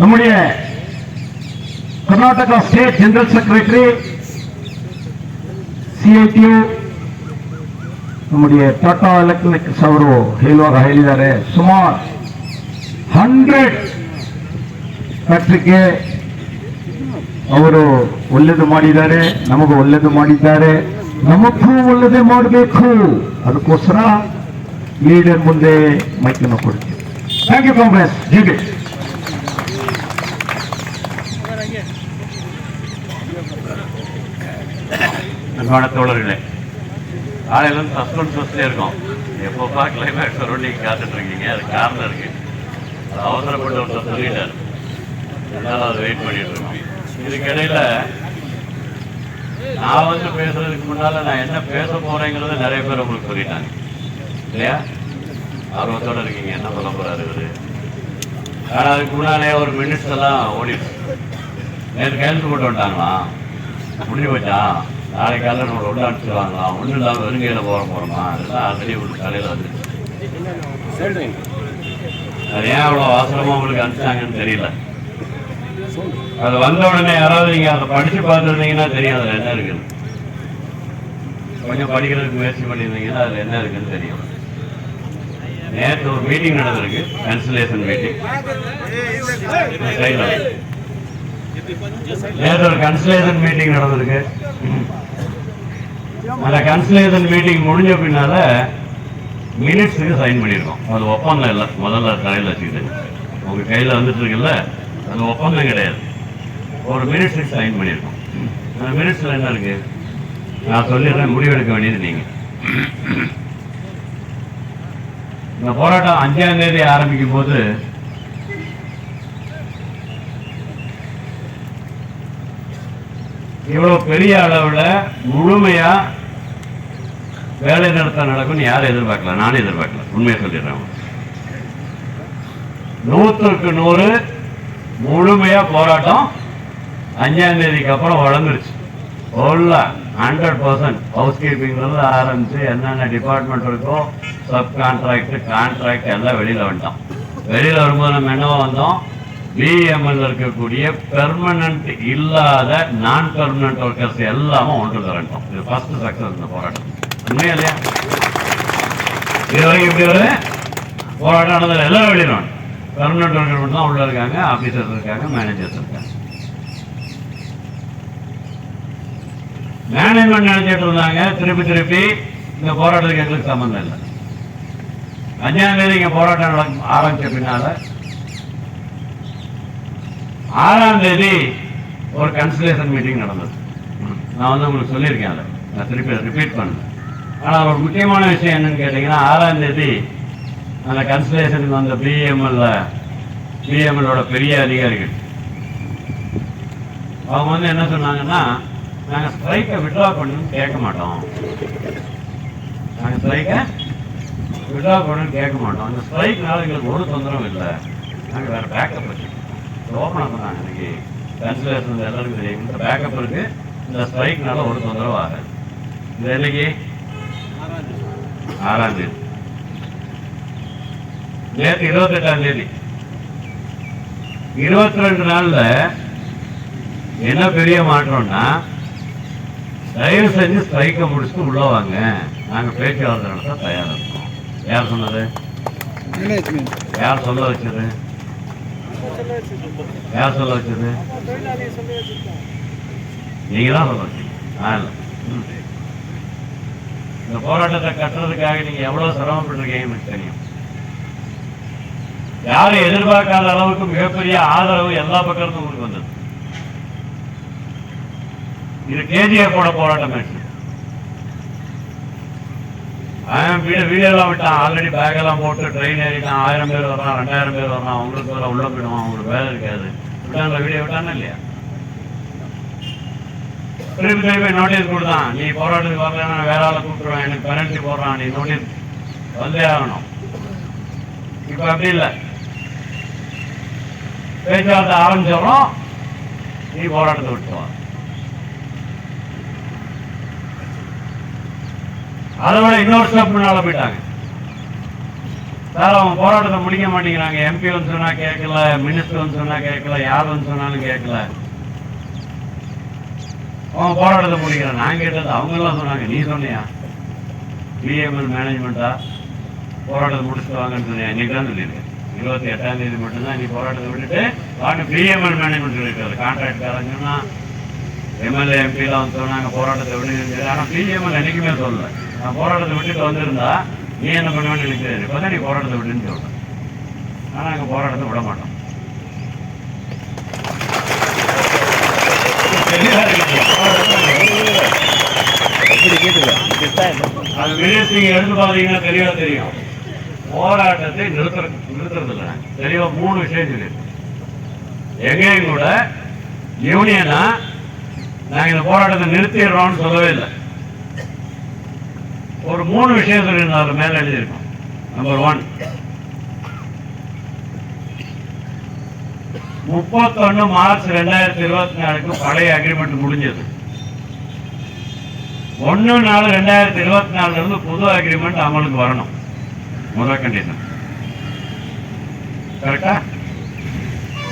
நம்முடைய Karnataka state general secretary CITU நம்முடைய Tata electronics ಅವರು ಹೇಳಿದ್ದಾರೆ ಸುಮಾರು 100 ಫ್ಯಾಕ್ಟರಿಗೆ ಅವರು ಒಳ್ಳೆಯದು ಮಾಡಿದ್ದಾರೆ, ನಮಗೂ ಒಳ್ಳೆಯದು ಮಾಡಿದ್ದಾರೆ, ನಮಗೂ ಒಳ್ಳೆಯದೇ ಮಾಡಬೇಕು. ಅದಕ್ಕೋಸ್ಕರ ಲೀಡರ್ ಮುಂದೆ ಮೈಕನ್ನು ಕೊಡ್ತೀವಿ. Thank you Congress. ಜೀಗೆ அன்பான தோழர்களே, காலையிலேருந்து சஸ்பென்ஸ் வச்சுட்டே இருக்கோம். எப்போப்பா கிளைமேக்ஸ் வரும் நீங்கள் காத்துட்டு இருக்கீங்க. அது காரணம் இருக்கு. அது அவசரப்பட்டு ஒருத்தர் சொல்லிட்டார், என்னால் அதை வெயிட் பண்ணிட்டு இருக்கோம். இதுக்கிடையில் நான் வந்து பேசுறதுக்கு முன்னால் நான் என்ன பேச போறேங்கிறத நிறைய பேர் உங்களுக்கு சொல்லிட்டாங்க இல்லையா? ஆர்வத்தோடு இருக்கீங்க, என்ன சொல்ல போறாரு இவரு. ஆனால் அதுக்கு முன்னாலே ஒரு மினிட்ஸ் எல்லாம் ஓடிடுச்சு. நேற்று கையெழுத்து போட்டு வந்துட்டாங்களாம், முடிஞ்சு போச்சா, நாளைக்கு காலையில் நம்மளை உள்ள அனுப்பிச்சுடுவாங்களா, ஒன்றும் இல்லாமல் வெறுங்கையில் போகிறோமா, அதெல்லாம் ஆல்ரெடி உங்களுக்கு தலையில் வந்துருச்சு. அது ஏன் அவ்வளோ அவசரமாக உங்களுக்கு அனுப்பிச்சாங்கன்னு தெரியல. அது வந்த உடனே யாராவது நீங்கள் அதை படித்து பார்த்துருந்தீங்கன்னா தெரியும் அதில் என்ன இருக்குன்னு. கொஞ்சம் படிக்கிறதுக்கு முயற்சி பண்ணியிருந்தீங்கன்னா அதில் என்ன இருக்குன்னு தெரியும். நேற்று ஒரு மீட்டிங் நடந்திருக்கு, கன்சலேஷன் மீட்டிங். நேற்று ஒரு கன்சலேஷன் மீட்டிங் நடந்திருக்கு. அந்த கன்சலேஷன் மீட்டிங் முடிஞ்ச பின்னால மினிட்ஸுக்கு சைன் பண்ணியிருக்கோம். அது ஒப்பந்தம் இல்லை. முதல்ல தலையில் வச்சுக்கிட்டு உங்கள் கையில் வந்துட்டு இருக்குல்ல, அது ஒப்பந்தம் கிடையாது. ஒரு மினிட்ஸுக்கு சைன் பண்ணியிருக்கோம். அந்த மினிட்ஸில் என்ன இருக்கு நான் சொல்லிடுறேன், முடிவெடுக்க வேண்டியது நீங்கள். இந்த போராட்டம் 5ஆம் தேதி ஆரம்பிக்கும் போது இவ்வளவு பெரிய அளவில் முழுமையா வேலை நிறுத்தம் நடக்கும்னு யாரும் எதிர்பார்க்கல, நானே எதிர்பார்க்கல. உண்மையை சொல்லிடுறேன். 100க்கு 100 முழுமையா போராட்டம் 5ஆம் தேதிக்கு அப்புறம் வளர்ந்துருச்சு. 100% ஹவுஸ் கீப்பிங்ல ஆரம்பிச்சு என்னென்ன டிபார்ட்மெண்ட் இருக்கோ, சப் கான்ட்ராக்ட், கான்ட்ராக்ட் எல்லாம் வெளியில வந்துட்டோம். வெளியில வரும்போது நம்ம என்னவோ வந்தோம், பிஎம்எல் இருக்கக்கூடிய பெர்மனன்ட் இல்லாத நான் பெர்மனன்ட் ஒர்க்கர்ஸ் எல்லாமே ஒன்று திரண்டோம். இது ஃபர்ஸ்ட் சக்சஸ் இந்த போராட்டம். உண்மையா இல்லையா? இதுவரைக்கும் இப்படி ஒரு போராட்டம் நடந்தது எல்லாரும் வெளியிடும். பெர்மனன்ட் ஒர்க்கர் மட்டும் தான் உள்ள இருக்காங்க, ஆபீசர்ஸ் இருக்காங்க, மேனேஜர்ஸ் இருக்காங்க. மேனேஜ்மெண்ட் நினைச்சிட்டு இருந்தாங்க திருப்பி இந்த போராட்டத்துக்கு எங்களுக்கு சம்பந்தம் இல்லை. 5ஆம் தேதி இங்க போராட்டம் ஆரம்பிச்ச பின்னால 6ஆம் தேதி ஒரு கன்சலேஷன் மீட்டிங் நடந்தது. நான் வந்து உங்களுக்கு சொல்லியிருக்கேன், அதை நான் திருப்பி ரிப்பீட் பண்ணேன். ஆனால் ஒரு முக்கியமான விஷயம் என்னன்னு கேட்டீங்கன்னா, 6ஆம் தேதி அந்த கன்சலேஷனுக்கு வந்த பிஎம்எல்லோட பெரிய அதிகாரிகள் அவங்க வந்து என்ன சொன்னாங்கன்னா, நாங்கள் ஸ்ட்ரைக்கை விட்ரா பண்ணணும்னு கேட்க மாட்டோம். நாங்கள் ஸ்ட்ரைக்கை விட்ரா பண்ணணும்னு கேட்க மாட்டோம். அந்த ஸ்ட்ரைக்னால எங்களுக்கு ஒரு தொந்தரவும் இல்லை. நாங்கள் வேறு பேக்கப் வச்சுக்கோம். ஓப்பனாக சொன்னாங்க. இன்னைக்கு கன்சலேஷன் எல்லாருக்கும் தெரியும், இந்த பேக்கப் இருக்கு, இந்த ஸ்ட்ரைக்னால ஒரு தொந்தரவு ஆகாது. இது என்னைக்கு 6ஆம் தேதி. நேற்று 28ஆம் தேதி. 22 நாள்ல என்ன பெரிய மாற்றம்னா, தயவு செஞ்சு ஸ்ட்ரைக்கை முடிச்சுட்டு உள்ள வாங்க, நாங்கள் பேச்சுவார்த்தை நடத்த தயாராக இருக்கோம். யார் சொன்னது? யார் சொல்ல வச்சது? யார் சொல்ல வச்சது? நீங்க தான் சொல்ல வச்சீங்க. இந்த போராட்டத்தை கட்டுறதுக்காக நீங்க எவ்வளவு சிரமப்பட்டிருக்கீங்கன்னு எனக்கு தெரியும். யாரும் எதிர்பார்க்காத அளவுக்கு மிகப்பெரிய ஆதரவு எல்லா பக்கத்தும் உங்களுக்கு வந்தது. இது KGF போராட்டம் ஆச்சு. வீடியோலாம் விட்டான், ஆல்ரெடி பேக் எல்லாம் போட்டு ட்ரெயின் ஏறிட்டான். 1000 பேர் வர்றான், 2000 பேர் வர்றான், அவங்களுக்கு வேற உள்ள போயிடுவான், அவங்களுக்கு வேலை இருக்காது. விட்டாங்களா? வீடியோ விட்டானா இல்லையா? திருப்பி நோட்டீஸ் கொடுத்தான், நீ போராட்டத்துக்கு வரலன்னா வேற ஆளை கூப்பிட்டுருவேன், எனக்கு பெனல்ட்டி போடுறான், நீ நோட்டீஸ் வந்தே ஆகணும். இப்ப அப்படி இல்லை, பேச்சுவார்த்தை ஆரம்பிச்சிடறோம், நீ போராட்டத்தை விட்டுவா. அதை விட இன்னொரு ஸ்டெப் முன்னால போயிட்டாங்க. சார் அவன் போராட்டத்தை முடிக்க மாட்டேங்கிறாங்க. எம்பி வந்து சொன்னா கேட்கல, மினிஸ்டர் வந்து சொன்னா கேட்கல, யார் வந்து சொன்னாலும் கேட்கல. அவன் போராட்டத்தை முடிக்கிறான். நான் கேட்டது அவங்க எல்லாம் சொன்னாங்க, நீ சொன்னியா பிஎம்எல் மேனேஜ்மெண்டா போராட்டத்தை முடிச்சுட்டு வாங்கன்னு சொன்னியா? இன்னைக்கு தான் சொல்லியிருக்கேன். 28ஆம் தேதி மட்டும்தான் நீ போராட்டத்தை விட்டுட்டு வாங்க பிஎம்எல் மேனேஜ்மெண்ட் சொல்லியிருக்காரு. கான்ட்ராக்ட்காரன் சொன்னா, எம்எல்ஏ எம்பிலாம் வந்து சொன்னாங்க போராட்டத்தை விட்டு. ஆனால் பிஎம்எல் என்னைக்குமே சொல்லல. நான் போராட்டத்தை விட்டுட்டு வந்திருந்தா நீ என்ன பண்ணுவேன்னு எனக்கு தெரியாது. இப்போதான் நீ போராட்டத்தை விட்டுன்னு சொல்றேன். ஆனால் நாங்கள் போராட்டத்தை விட மாட்டோம். அது மினிட்ஸ் நீங்க எடுத்து பார்த்தீங்கன்னா தெளிவா தெரியும். போராட்டத்தை நிறுத்துறது இல்லை. தெளிவா 3 விஷயம் சொல்லியிருக்கு. எங்கேயும் கூட யூனியனா நாங்கள் இந்த போராட்டத்தை நிறுத்திடுறோம்னு சொல்லவே இல்லை. ஒரு 3 விஷயம் சொல்லியிருந்தாரு, மேல எழுதியிருக்கோம். நம்பர் 1, 31 மார்ச் 2024 பழைய அக்ரிமெண்ட் முடிஞ்சது. 1/4/2024 இருந்து புது அக்ரிமெண்ட் அமலுக்கு வரணும். முதல் கண்டிஷன். கரெக்டா?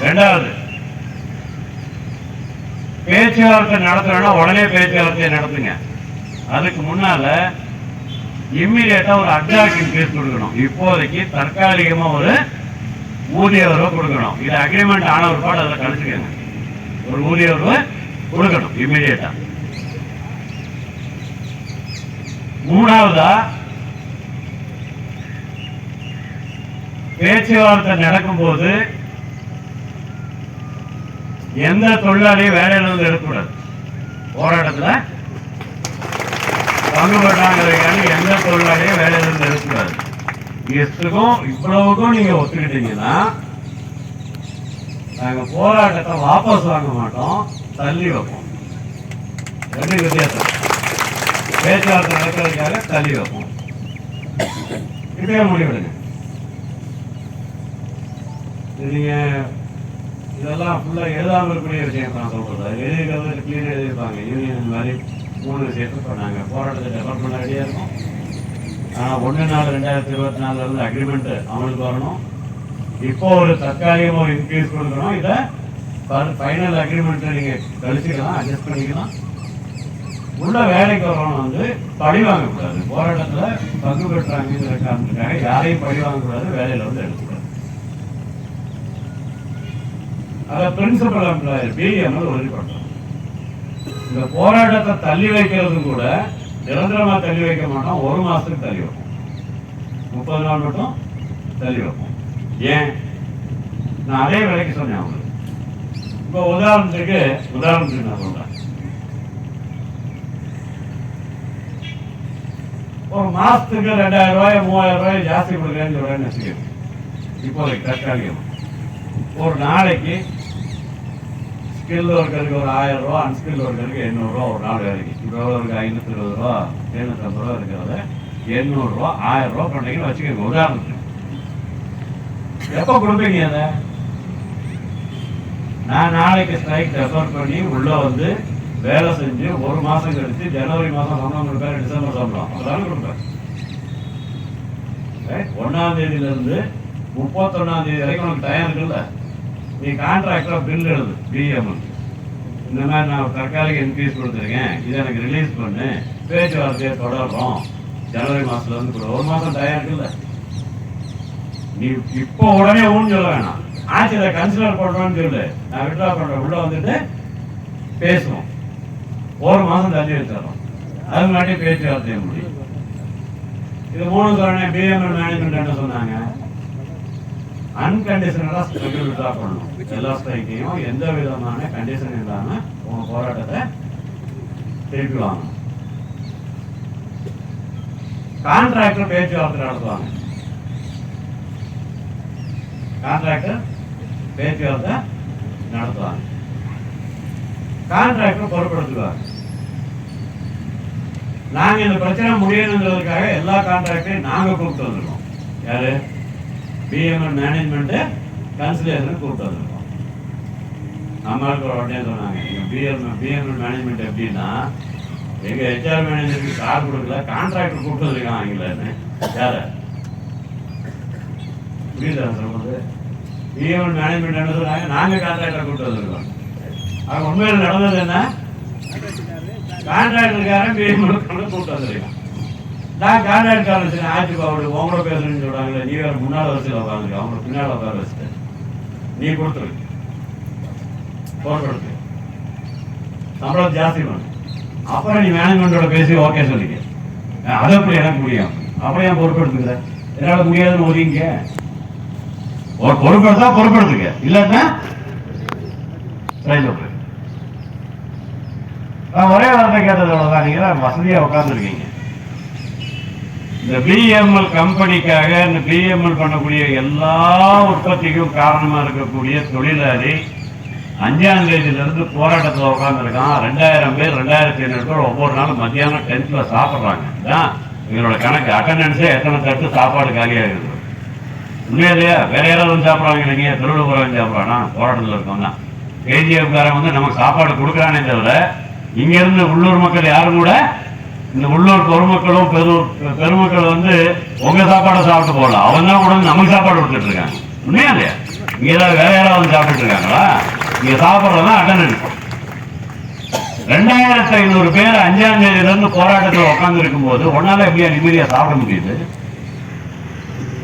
2வது, பேச்சுவார்த்தை நடத்துறோம்னா உடனே பேச்சுவார்த்தையை நடத்துங்க. அதுக்கு முன்னால இம்மிடியேட்டா ஒரு அட்வான்ஸ் இன்க்ரீஸ் கொடுக்கணும். இப்போதைக்கு தற்காலிகமா ஒரு ஊதிய உறவு கொடுக்கணும். இது அக்ரிமெண்ட் ஆன ஒரு பாடு அதில் கழிச்சுக்கங்க. ஒரு ஊதிய உறவு கொடுக்கணும் இம்மிடியேட்டா. 3வதா, பேச்சுவார்த்தை நடக்கும் போது எந்த தொழிலாளியும் வேலையில இருந்து எடுக்கக்கூடாது. போராட்டத்துல பங்கு பெற்றாங்க எந்த தொழிலாளியும் வேலையில இருந்து எடுக்கக்கூடாது. இவ்வளவுக்கும் நீங்க ஒத்துக்கிட்டீங்கன்னா நாங்க போராட்டத்தை வாபஸ் வாங்க மாட்டோம், தள்ளி வைப்போம். 2 வித்தியாசம். பேச்சுவார்த்தை நடக்கிறதுக்காக தள்ளி வைப்போம். இப்பயே முடிவெடுங்க. நீங்க இதெல்லாம் ஃபுல்லா எழுதாமல் இருக்கக்கூடிய விஷயம் நான் சொல்றது. எழுதிக்கிறது கிளீனாக எழுதியிருப்பாங்க. யூனியன் இந்த மாதிரி 3 விஷயத்தை சொன்னாங்க. போராட்டத்தை டெவலப் பண்ண ரெடியாக இருக்கும். ஆனால் 1/4/2024 இருந்து அக்ரிமெண்ட் அமலுக்கு வரணும். இப்போ ஒரு தற்காலிகமாக ஒரு இன்க்ரீஸ் கொடுக்கணும். இதை ஃபைனல் அக்ரிமெண்ட்டை நீங்கள் கழிச்சுக்கலாம், அட்ஜஸ்ட் பண்ணிக்கலாம். உள்ள வேலைக்கு வரணும். வந்து பழி வாங்கக்கூடாது. போராட்டத்தில் பங்கு பெற்றாங்கிற காரணத்துக்காக யாரையும் பழி வாங்கக்கூடாது, வேலையில் வந்து எடுக்கக்கூடாது. அதை பிரின்சிபல் எம்ப்ளாயர் பிஎம்எல் உறுதி பண்றோம். இந்த போராட்டத்தை தள்ளி வைக்கிறதும் கூட நிரந்தரமா தள்ளி வைக்க மாட்டோம். 1 மாசத்துக்கு தள்ளி வைப்போம். 30 நாள் மட்டும் தள்ளி வைப்போம். ஏன்? நான் அதே வேலைக்கு சொன்னேன் அவங்களுக்கு. இப்போ உதாரணத்துக்கு நான் சொல்றேன். ஒரு மாசத்துக்கு 2000 ரூபாய் 3000 ரூபாய் ஜாஸ்தி கொடுக்குறேன்னு சொல்றேன்னு வச்சுக்கோங்க. இப்போதைக்கு தற்காலிகம். ஒரு நாளைக்கு ஸ்கில் ஒர்க்கருக்கு ஒரு 1000 ரூபா, அன்ஸ்கில் ஒர்க்கருக்கு 800 ரூபா ஒரு நாள் வேலைக்கு. இப்போ ஒரு 520 ரூபா 750 ரூபா இருக்கிறத 800 ரூபா 1000 ரூபா பண்ணுறீங்கன்னு வச்சுக்கோங்க. உதாரணத்துக்கு எப்போ கொடுப்பீங்க அதை? நான் நாளைக்கு ஸ்ட்ரைக் ரெஃபர் பண்ணி உள்ள வந்து வேலை செஞ்சு 1 மாசம் கழிச்சு ஜனவரி மாசம் சம்பளம் கொடுப்பேன், டிசம்பர் சம்பளம் அதான கொடுப்பேன். 1ஆம் தேதியிலிருந்து 31ஆம் தேதி வரைக்கும் உனக்கு டைம் இருக்குல்ல. நீ கான்ட்ராக்டர் பில் எழுது பிஎம்எல். இந்த மாதிரி நான் தற்காலிக இன்க்ரீஸ் கொடுத்துருக்கேன், இதை எனக்கு ரிலீஸ் பண்ணு, பேச்சுவார்த்தையை தொடர்றோம், ஜனவரி மாசத்துல இருந்து கூட 1 மாசம் டைம் இருக்குல்ல. நீ இப்போ உடனே ஊன்னு சொல்ல வேணாம். ஆச்சு இதை கன்சிடர் பண்றோம்னு சொல்லு, நான் விட்ரா பண்றேன், உள்ள வந்துட்டு பேசுவோம். 1 மாசம் தள்ளி வச்சிடறோம். அது முன்னாடி பேச்சுவார்த்தையை முடியும். இது 3 சொன்னேன். பிஎம்எல் மேனேஜ்மெண்ட் என்ன சொன்னாங்க? அன்கண்டிஷனலா ஸ்ட்ரைக் விட்ரா பண்ணணும். எல்லா ஸ்ட்ரைக்கையும் எந்த விதமான கண்டிஷன் இல்லாம உங்க போராட்டத்தை திருப்பி வாங்கணும். கான்ட்ராக்டர் பேச்சுவார்த்தை நடத்துவாங்க. கான்ட்ராக்டர் பொறுப்படுத்துவாங்க. நாங்க இந்த பிரச்சனை முடியணுங்கிறதுக்காக எல்லா கான்ட்ராக்டையும் நாங்க கூப்பிட்டு வந்திருக்கோம். யாரு? பிஎம்எல் மேனேஜ்மெண்ட் கன்சிலேஷன் கூப்பிட்டு வந்திருக்கோம். நம்மளுக்கு உடனே சொன்னாங்க, எங்க பிஎம்எல் மேனேஜ்மெண்ட் எப்படின்னா, எங்க ஹெச்ஆர் மேனேஜருக்கு கார் கொடுக்கல, கான்ட்ராக்டர் கூப்பிட்டு வந்திருக்கான். யாரு? புரியுதா சொல்றது? பிஎம்எல் மேனேஜ்மெண்ட் என்ன சொல்றாங்க, நாங்க கான்ட்ராக்டரை கூட்டு வந்திருக்கோம். அவங்க உண்மையில் நடந்தது என்ன, கான்ட்ராக்டருக்காரன் பிஎம்எல் கூட்டு வந்திருக்கான். நான் கான்ட்ராக்டர் வச்சு ஆட்சி பாவோடு உங்களோட பேசுறேன்னு சொல்றாங்களே, நீ வேற முன்னாள் வரிசையில் உட்காந்துருக்க, அவங்களை பின்னால் உட்கார வச்சுட்டேன், நீ கொடுத்துரு பொறுப்படுத்து, சம்பளம் ஜாஸ்தி பண்ணு, அப்புறம் நீ மேனேஜ்மெண்டோட பேசி ஓகே சொல்லிக்க. அது எப்படி எனக்கு முடியும், அப்படியே பொறுப்படுத்துக்கிற, என்னால முடியாதுன்னு ஒதுங்க. ஒரு பொறுப்படுத்தா பொறுப்படுத்துக்க, இல்லன்னா நான் ஒரே வார்த்தை கேட்டதோடதான் நீங்க வசதியா உட்கார்ந்துருக்கீங்க. இந்த பிஎம்எல் கம்பெனிக்காக இந்த பிஎம்எல் பண்ணக்கூடிய எல்லா உற்பத்திக்கும் காரணமா இருக்கக்கூடிய தொழிலாளி 5ஆம் தேதியிலிருந்து போராட்டத்தில் உட்காந்துருக்கான். 2000 பேர் 2500 பேர் ஒவ்வொரு நாளும் மத்தியானம் 10th சாப்பிட்றாங்க. இதுதான் எங்களோட கணக்கு. அட்டண்டன்ஸே எத்தனை தட்டு சாப்பாடு காலியாகுது. உண்மையிலேயே வேற யாராவது சாப்பிட்றாங்க இல்லைங்க, திருவிழா போகிறவங்க சாப்பிட்றானா, போராட்டத்தில் இருக்கோம்னா கேஜிஎஃப்காரன் வந்து நமக்கு சாப்பாடு கொடுக்குறானே தவிர இங்கிருந்து உள்ளூர் மக்கள் யாரும் கூட, இந்த உள்ளூர் பொதுமக்களும் பெருமக்கள் வந்து உங்க சாப்பாடை சாப்பிட்டு போகலாம், அவங்க தான் கூட நமக்கு சாப்பாடு கொடுத்துட்டு இருக்காங்க. உண்மையா இல்லையா? இங்க ஏதாவது வேற யாராவது சாப்பிட்டு இருக்காங்களா? இங்க சாப்பிட்றதுதான் அட்டண்டன்ஸ். 2500 பேர் 5ஆம் தேதியிலிருந்து போராட்டத்தில் உட்கார்ந்து இருக்கும் போது ஒன்னால எப்படியா நிம்மதியா சாப்பிட முடியுது?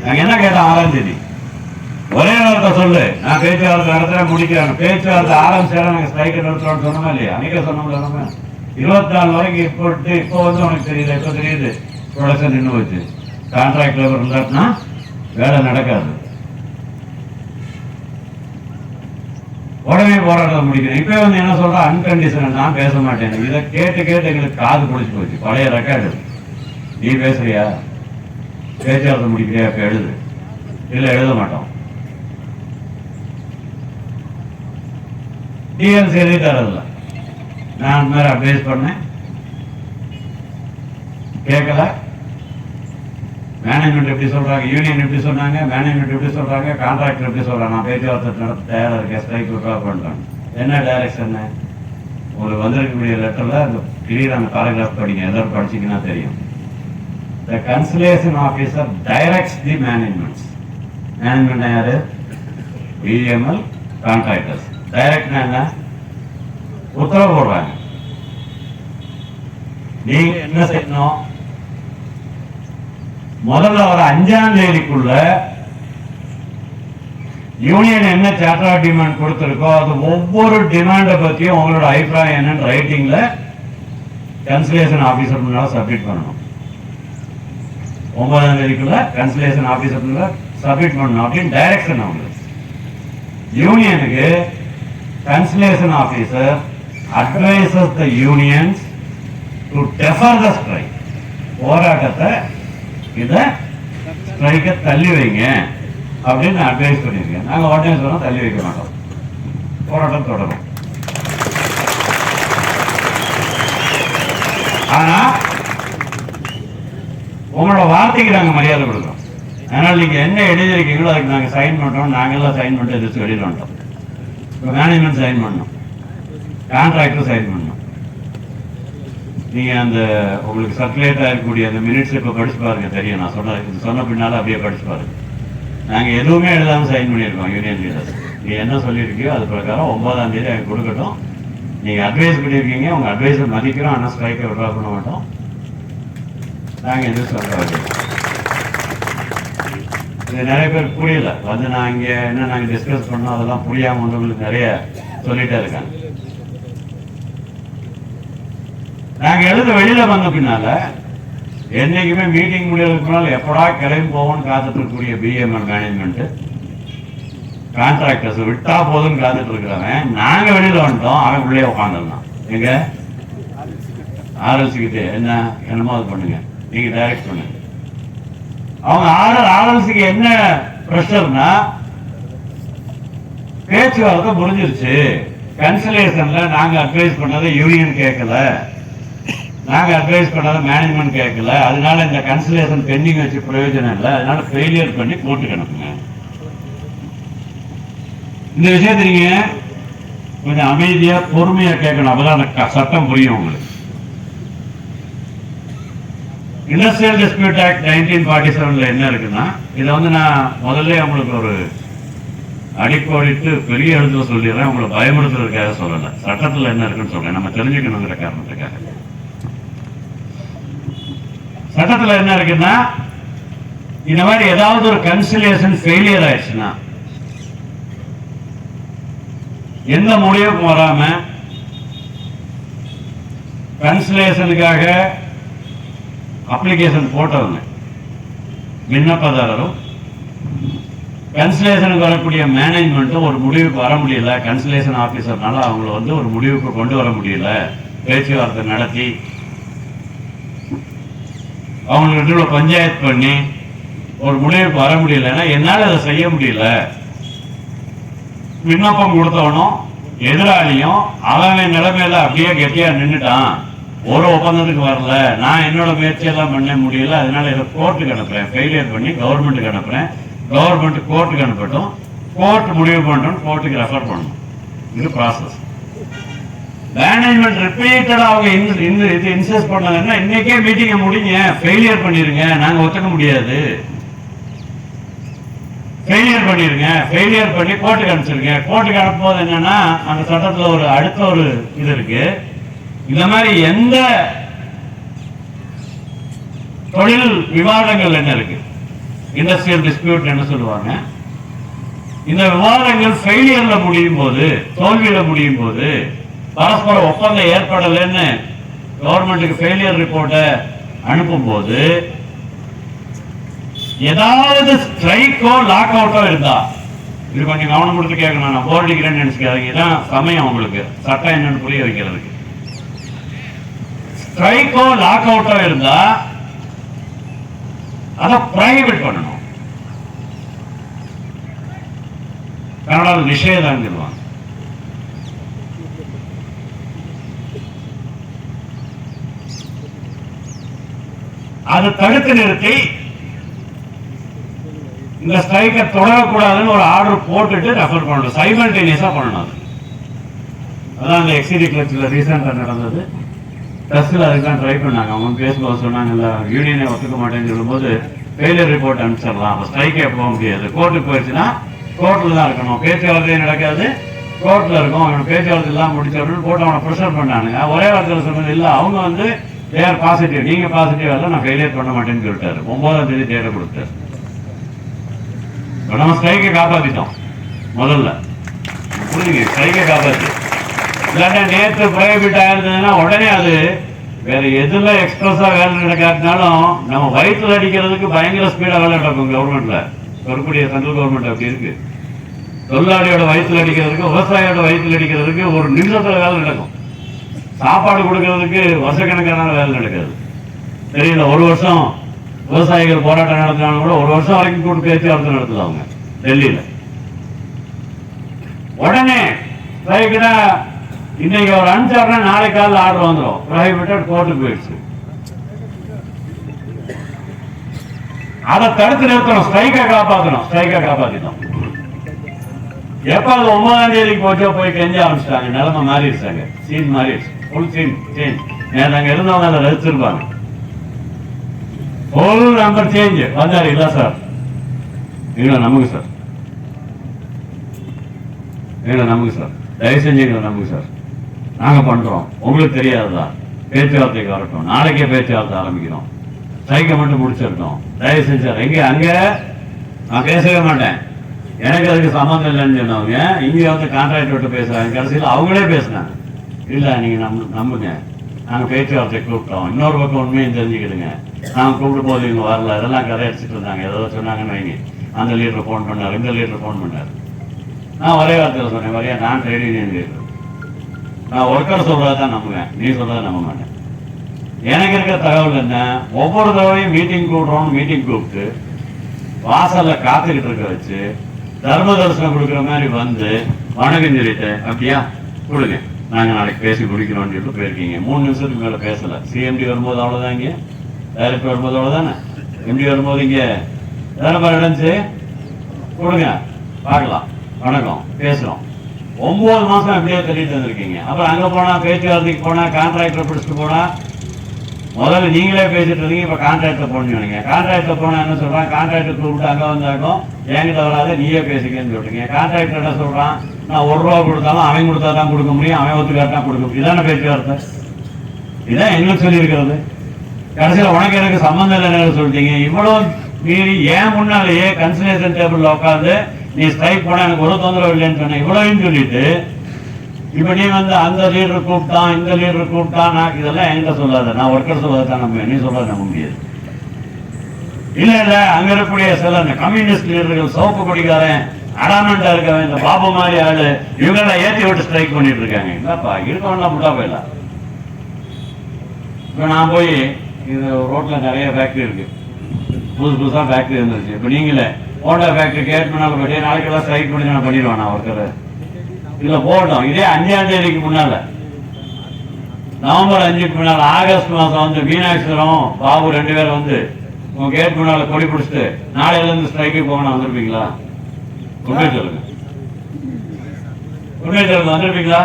நாங்க என்ன கேட்டோம், 6ஆம் தேதி ஒரே வார்த்தை சொல்லு, நான் பேச்சுவார்த்தை நடத்துறேன் முடிக்கிறாங்க. பேச்சுவார்த்தை ஆரம்பிச்சாலும் நாங்க ஸ்ட்ரைக் நடத்துறோம்னு சொன்னோமா இல்லையா? அன்னைக்கே சொன்னோம். 24 வரைக்கும் இப்போ வந்து உனக்கு தெரியல, இப்போ தெரியுது ப்ரொடக்ஷன் நின்று வச்சு. கான்ட்ராக்ட் லேபர் இல்லாட்டினா வேலை நடக்காது. உடனே போராட்டம் முடிக்கிறேன். இப்ப வந்து என்ன சொல்ற, அன்கண்டிஷனல், நான் பேச மாட்டேன். இதை கேட்டு கேட்டு எங்களுக்கு காது பிடிச்சு போச்சு. பழைய ரெக்கார்டு, நீ பேசுறியா, பேச்சுவார்த்தை முடிக்கிறியா, இப்ப எழுது, இல்ல எழுத மாட்டோம். டிஎல்சி எழுதி தரதில்ல. நான் மேல அட்வைஸ் பண்ணேன், கேட்கல. மேனேஜ்மெண்ட் எப்படி சொல்றாங்க, யூனியன் எப்படி சொன்னாங்க, மேனேஜ்மெண்ட் எப்படி சொல்றாங்க, கான்ட்ராக்டர் எப்படி சொல்றாங்க, நான் பேச்சுவார்த்தை நடத்த தயாரா இருக்கேன், ஸ்ட்ரைக் பண்றாங்க. என்ன டைரக்ஷன் உங்களுக்கு வந்திருக்கக்கூடிய லெட்டர்ல கிளியர் அந்த பாராகிராஃப் படிங்க, எல்லாரும் படிச்சீங்கன்னா தெரியும். The conciliation officer directs the management. Management யாரு? PML contractors. டைரக்ட் என்ன, உத்தரவு போடுறாங்க. நீங்க என்ன செய்யணும், முதல்ல ஒரு 5ஆம் தேதிக்குள்ள யூனியன் என்ன சார்ட்டர் டிமாண்ட் கொடுத்திருக்கோ அது ஒவ்வொரு டிமாண்டை பத்தியும் உங்களோட அபிப்பிராயம் என்னன்னு ரைட்டிங்ல கன்சலேஷன் ஆபீசர் முன்னால சப்மிட் பண்ணணும். 9ஆம் தேதிக்குள்ள கன்சலேஷன் ஆபீசர் முன்னால சப்மிட் பண்ணணும் அப்படின்னு டைரக்ஷன். அவங்களுக்கு யூனியனுக்கு conciliation officer advises the unions to defer the strike. போராட்டத்தை இதை ஸ்ட்ரைக்கை தள்ளி வைங்க அப்படின்னு அட்வைஸ் பண்ணியிருக்கேன். நாங்கள் உடனே சொன்னோம், தள்ளி வைக்க மாட்டோம், போராட்டம் தொடரும். ஆனா உங்களோட வார்த்தைக்கு நாங்கள் மரியாதை கொடுக்குறோம். அதனால நீங்க என்ன எழுதியிருக்கீங்களோ அதுக்கு நாங்கள் சைன் பண்றோம். நாங்கெல்லாம் சைன் பண்ணிட்டு எதிர்த்து வெளியில் வந்துட்டோம். இப்போ மேனேஜ்மெண்ட் சைன் பண்ணோம், கான்ட்ராக்டர் சைன் பண்ணோம். நீங்க அந்த உங்களுக்கு சர்க்குலேட் ஆகக்கூடிய அந்த மினிட்ஸ் இப்போ படிச்சு பாருங்க, தெரியும். நான் சொன்ன பின்னால அப்படியே படிச்சு பாருங்க. நாங்க எதுவுமே எழுதாம சைன் பண்ணியிருக்கோம் யூனியன் லீடர்ஸ். நீங்க என்ன சொல்லியிருக்கீங்க அது பிரகாரம் 9ஆம் தேதி அவங்க கொடுக்கட்டும். நீங்க அட்வைஸ் பண்ணியிருக்கீங்க, உங்க அட்வைஸை மதிக்கிறோம். ஆனால் ஸ்ட்ரைக்கை விட்ரா பண்ண மாட்டோம். நாங்க எதுவும் சொல்றோம். இது நிறைய பேர் புரியல வந்து நான் இங்க என்ன நாங்க டிஸ்கஸ் பண்ணோம் அதெல்லாம் புரியாம வந்து உங்களுக்கு நிறைய சொல்லிட்டே இருக்காங்க. நாங்க எழுத வெளியில வந்த பின்னால என்னைக்குமே மீட்டிங் முடியறதுக்கு முன்னால எப்படா கிளம்பி போவோம்னு காத்துட்டு இருக்கக்கூடிய பிஎம்எல் மேனேஜ்மெண்ட் கான்ட்ராக்டர்ஸ் விட்டா போதுன்னு காத்துட்டு இருக்கிறவன் நாங்க வெளியில வந்துட்டோம். அவன் உள்ளே உட்காந்துருந்தான். எங்க ஆர்எல்சி கிட்டே என்னமோ அது பண்ணுங்க, நீங்க டைரக்ட் பண்ணுங்க. அவங்க ஆர்எல்சிக்கு என்ன பிரஷர்னா, பேச்சுவார்த்தை முடிஞ்சிருச்சு, கன்சலேஷன்ல நாங்க அட்வைஸ் பண்ணதை யூனியன் கேட்கல, நாங்க அட்வைஸ் பண்ணதை மேனேஜ்மெண்ட் கேட்கல, அதனால இந்த கன்சலேஷன் பெண்டிங் வச்சு பிரயோஜனம் இல்லை, அதனால ஃபெயிலியர் பண்ணி கோர்ட்டுக்கு அனுப்புங்க. இந்த விஷயத்தை நீங்க கொஞ்சம் அமைதியா பொறுமையா கேட்கணும், அப்பதான் அந்த சட்டம் புரியும் உங்களுக்கு. இண்டஸ்ட்ரியல் டிஸ்பியூட் ஆக்ட் 1947 என்ன இருக்குன்னா, இதை நான் முதல்ல உங்களுக்கு ஒரு அடிக்கோடிட்டு பெரிய எழுத்துல சொல்லிடுறேன், உங்களை பயமுறுத்துறதுக்காக சொல்லலை. சட்டத்தில் என்ன இருக்குன்னு சொல்றேன், நம்ம தெரிஞ்சுக்கணுங்கிற காரணத்துக்காக. சட்டத்தில் என்ன இருக்குன்னா, இந்த மாதிரி ஏதாவது ஒரு கன்சிலியேஷன் ஃபெயிலியர் ஆயிடுச்சுன்னா, எந்த முடிவுக்கும் வராம கன்சிலேஷனுக்காக அப்ளிகேஷன் போட்டவங்க விண்ணப்பதாரரும் கன்சிலேஷனுக்கு வரக்கூடிய மேனேஜ்மெண்ட்டும் ஒரு முடிவுக்கு வர முடியல, கன்சிலேஷன் ஆபீசர்னால அவங்கள ஒரு முடிவுக்கு கொண்டு வர முடியல, பேச்சுவார்த்தை நடத்தி அவங்கள்ட்ட பஞ்சாயத்து பண்ணி ஒரு முடிவுக்கு வர முடியலன்னா என்னால் அதை செய்ய முடியல. விண்ணப்பம் கொடுத்தவனும் எதிராளியும் அவன் நிலைமையில அப்படியே கெட்டியா நின்றுட்டான், ஒரு ஒப்பந்தத்துக்கு வரல, நான் என்னோட முயற்சியெல்லாம் பண்ண முடியல, அதனால இதை கோர்ட்டுக்கு அனுப்புறேன், ஃபெயிலியர் பண்ணி கவர்மெண்ட்டுக்கு அனுப்புறேன், கவர்மெண்ட் கோர்ட்டுக்கு அனுப்பட்டும், கோர்ட் முடிவு பண்ணணும், கோர்ட்டுக்கு ரெஃபர் பண்ணணும். இது ப்ராசஸ். மேனேஜ்மெண்ட் ரிப்பீட்டடா அவங்க இது இன்சிஸ்ட் பண்ணாங்கன்னா, இன்னைக்கே மீட்டிங்கை முடிங்க, ஃபெயிலியர் பண்ணிருங்க, நாங்க ஒத்துக்க முடியாது, ஃபெயிலியர் பண்ணிருங்க, ஃபெயிலியர் பண்ணி கோர்ட்டுக்கு அனுப்பிச்சிருங்க. கோர்ட்டுக்கு அனுப்பும்போது என்னன்னா, அந்த சட்டத்தில் அடுத்த ஒரு இது இருக்கு. இந்த மாதிரி எந்த தொழில் விவாதங்கள் என்ன இருக்கு, இண்டஸ்ட்ரியல் டிஸ்பியூட் என்ன சொல்லுவாங்க, இந்த விவாதங்கள் ஃபெயிலியர்ல முடியும் போது, தோல்வியில முடியும் போது, பரஸ்பர ஒப்பந்தம் ஏற்படலைன்னு கவர்மெண்ட்டுக்கு ஃபெயிலியர் ரிப்போர்ட்டை அனுப்பும் போது, ஏதாவது ஸ்ட்ரைக்கோ லாக் அவுட்டோ இருந்தா, இது கொஞ்சம் கவனம் கொடுத்து கேட்கணும், நான் போராடிக்கிறேன்னு நினைச்சுக்காதீங்க, இதான் சமயம் உங்களுக்கு சட்டம் என்னன்னு புரிய வைக்கிறதுக்கு. ஸ்ட்ரைக்கோ லாக் அவுட்டோ இருந்தா அதை பிரைவேட் பண்ணணும். கனடாவில் நிஷேதம் சொல்லுவாங்க. அதை தடுத்து நிறுத்தி இந்த ஸ்ட்ரைக்கை தொடரக்கூடாதுன்னு ஒரு ஆர்டர் போட்டுட்டு ரெஃபர் பண்ணணும், சைமல்டேனியஸா பண்ணணும். அதான் அந்த எக்ஸிடி கிளப்ஸ்ல ரீசெண்டா நடந்தது. டெஸ்ட்ல அதுதான் ட்ரை பண்ணாங்க. அவங்க பேசும்போது சொன்னாங்கல்ல, யூனியனை ஒத்துக்க மாட்டேன்னு சொல்லும்போது ஃபெயிலியர் ரிப்போர்ட் அனுப்பிச்சிடலாம், அப்போ ஸ்ட்ரைக்கே போக முடியாது, கோர்ட்டுக்கு போயிடுச்சுன்னா கோர்ட்டில் தான் இருக்கணும், பேச்சுவார்த்தையே நடக்காது, கோர்ட்டில் இருக்கும், அவனோட பேச்சுவார்த்தை எல்லாம் முடிச்ச அப்படின்னு போட்டு அவனை ப்ரெஷர் பண்ணானுங்க. ஒரே வார்த்தையில் சொன்னது இல்லை, அவங்க தேர் பாசிட்டிவ், நீங்க பாசிட்டிவ் இல்லை, நான் ஃபெயிலியர் பண்ண மாட்டேன்னு சொல்லிட்டாரு. 9ஆம் தேதி டேட்டை கொடுத்தாரு. நம்ம ஸ்ட்ரைக்கை காப்பாத்திட்டோம் முதல்ல, புரியுங்க, ஸ்ட்ரைக்கை காப்பாத்தி. இல்லாட்டா நேற்று பிரைவேட் ஆயிருந்ததுன்னா உடனே அது வேற எதுல எக்ஸ்பிரஸா வேலை நடக்காட்டினாலும் நம்ம வயிற்றுல அடிக்கிறதுக்கு பயங்கர ஸ்பீடா வேலை நடக்கும். கவர்மெண்ட்ல வரக்கூடிய சென்ட்ரல் கவர்மெண்ட் அப்படி இருக்கு. தொழிலாளியோட வயிற்றுல அடிக்கிறதுக்கு, விவசாயியோட வயிற்றுல அடிக்கிறதுக்கு ஒரு நிமிஷத்துல வேலை நடக்கும். சாப்பாடு கொடுக்கறதுக்கு வருஷக்கணக்கான வேலை நடக்காது. தெரியல, ஒரு வருஷம் விவசாயிகள் போராட்டம் நடத்தினாலும் கூட ஒரு வருஷம் வரைக்கும் கூட்டு பேச்சுவார்த்தை நடத்தல அவங்க டெல்லியில. உடனே இன்னைக்கு ஒரு அனுப்பிச்சாருன்னா நாளை காலையில் ஆர்டர் வந்துடும், ப்ரைவேட் கோர்ட்டுக்கு போயிடுச்சு. அதை தடுத்து நிறுத்தணும், ஸ்ட்ரைக்கை காப்பாற்றணும், ஸ்ட்ரைக்கை காப்பாத்திட்டோம். எப்ப அது 9ஆம் தேதிக்கு போச்சோ போய் கெஞ்ச ஆரம்பிச்சிட்டாங்க, நிலைமை மாறிடுச்சாங்க, சீன் மாறிடுச்சு, ஃபுல் சீன் சேஞ்ச். நேற்று அங்க இருந்தவங்க அதை ரசிச்சிருப்பாங்க. ஃபுல் நம்பர் சேஞ்ச் வந்தாரு. இல்ல சார், எங்களை நமக்கு சார், எங்களை நமக்கு சார், தயவு செஞ்சு எங்களை நமக்கு சார், நாங்க பண்றோம், உங்களுக்கு தெரியாதுதான், பேச்சுவார்த்தைக்கு வரட்டும், நாளைக்கே பேச்சுவார்த்தை ஆரம்பிக்கிறோம், ஸ்ட்ரைக்கை மட்டும் முடிச்சிருக்கோம், தயவு செஞ்சு சார். எங்க அங்க நான் பேசவே மாட்டேன், எனக்கு அதுக்கு சம்மந்தம் இல்லைன்னு சொன்னவங்க இங்க கான்ட்ராக்ட் விட்டு பேசுறாங்க. கடைசியில் அவங்களே பேசினாங்க, இல்ல நீங்க நம்புங்க, நாங்க பேச்சுவார்த்தை கூப்பிட்டோம், இன்னொரு பக்கம் உண்மையும் தெரிஞ்சுக்கிடுங்க, நாங்க கூப்பிட்டு போது இவங்க வரல, இதெல்லாம் கதை அடிச்சுட்டு இருந்தாங்க, ஏதோ சொன்னாங்கன்னு வைங்க, அந்த லீடர் போன் பண்ணாரு, இந்த லீடர் போன் பண்ணாரு. நான் ஒரே வார்த்தையில் சொன்னேன், வரையா நான் ட்ரேட் யூனியன் லீடர், நான் ஒர்க்கர் சொல்றதான் நம்புவேன், நீ சொல்றதை நம்ப மாட்டேன். எனக்கு இருக்கிற தகவல் என்ன, ஒவ்வொரு தடவையும் மீட்டிங் கூடுறோம், மீட்டிங் கூப்பிட்டு வாசல்ல காத்துக்கிட்டு இருக்க வச்சு தர்ம தரிசனம் கொடுக்குற மாதிரி வந்து வணக்கம் சொல்லிட்டு, அப்படியா கொடுங்க, நாங்க நாளைக்கு பேசி குடிக்கிறோம்னு சொல்லிட்டு போயிருக்கீங்க. 3 நிமிஷத்துக்கு மேல பேசல. சிஎம்டி வரும்போது அவ்வளவுதான், இங்க டைரக்டர் வரும்போது அவ்வளவுதானே, எம்டி வரும்போது இங்க தானே நடந்துச்சு, கொடுங்க பார்க்கலாம், வணக்கம் பேசுறோம். 9 மாசம் அப்படியே தள்ளிட்டு வந்திருக்கீங்க. அப்புறம் அங்க போனா பேச்சுவார்த்தைக்கு போனா கான்ட்ராக்டர் பிடிச்சிட்டு போனா முதல்ல நீங்களே பேசிட்டு இருந்தீங்க, இப்போ கான்ட்ராக்டை போனீங்க. கான்ட்ராக்டை போனால் என்ன சொல்கிறான், கான்ட்ராக்டர் கூப்பிட்டு அங்கே வந்தாலும் என்கிட்ட வராத நீயே பேசிக்கன்னு சொல்றீங்க. கான்ட்ராக்டர் என்ன சொல்கிறான், நான் ₹1 கொடுத்தாலும் அவன் கொடுத்தா தான் கொடுக்க முடியும், அவன் ஒத்துக்காட்டா கொடுக்க முடியும். இதான பேச்சுவார்த்தை? இதான் எங்களுக்கு சொல்லியிருக்கிறது. கடைசியில் உனக்கு எனக்கு சம்மந்தம் இல்லைன்னு சொல்லிட்டீங்க. இவ்வளோ மீறி ஏன் முன்னாலேயே கன்சல்டேஷன் டேபிளில் உட்காந்து நீ ஸ்ட்ரைக் போனால் எனக்கு ஒரு தொந்தரவு இல்லைன்னு சொன்னேன். இவ்வளோன்னு சொல்லிட்டு இப்போ நீ வந்து அந்த லீடர் கூப்பிட்டான், இந்த லீடர் கூப்பிட்டான், நான் இதெல்லாம் என்கிட்ட சொல்லாத, நான் ஒர்க்கர் சொல்லதான் நம்ப, நீ சொல்ல நம்ப முடியாது. இல்லை இல்லை, அங்கே இருக்கக்கூடிய சில இந்த கம்யூனிஸ்ட் லீடர்கள், சோப்பு குடிக்காரன், அடாமெண்டா இருக்கவன், இந்த பாபு மாதிரி ஆளு, இவங்கெல்லாம் ஏற்றி விட்டு ஸ்ட்ரைக் பண்ணிட்டு இருக்காங்க. இல்லப்பா இருக்கவன்லாம் முட்டா போயிடலாம். இப்போ நான் போய் இது ரோட்டில் நிறைய ஃபேக்ட்ரி இருக்கு, புதுசாக ஃபேக்ட்ரி இருந்துச்சு. இப்போ நீங்களே ஹோண்டா ஃபேக்ட்ரி கேட் பண்ணாலும் போயிட்டு நாளைக்கெல்லாம் ஸ்ட்ரைக் பண்ணி நான் பண்ணிடுவேன் நான் ஒருத்தர் இல்லை போட்டோம். இதே 5ஆம் தேதிக்கு முன்னால, நவம்பர் 5க்கு முன்னால், ஆகஸ்ட் மாதம் வந்து மீனாட்சிபுரம் பாபு 2 பேரும் வந்து உங்க கேட் முன்னால கொடி பிடிச்சிட்டு நாளையிலேருந்து ஸ்ட்ரைக்கு போகணும், வந்திருப்பீங்களா? உண்மை சொல்லுங்க, உண்மை சொல்லுங்க, வந்திருப்பீங்களா?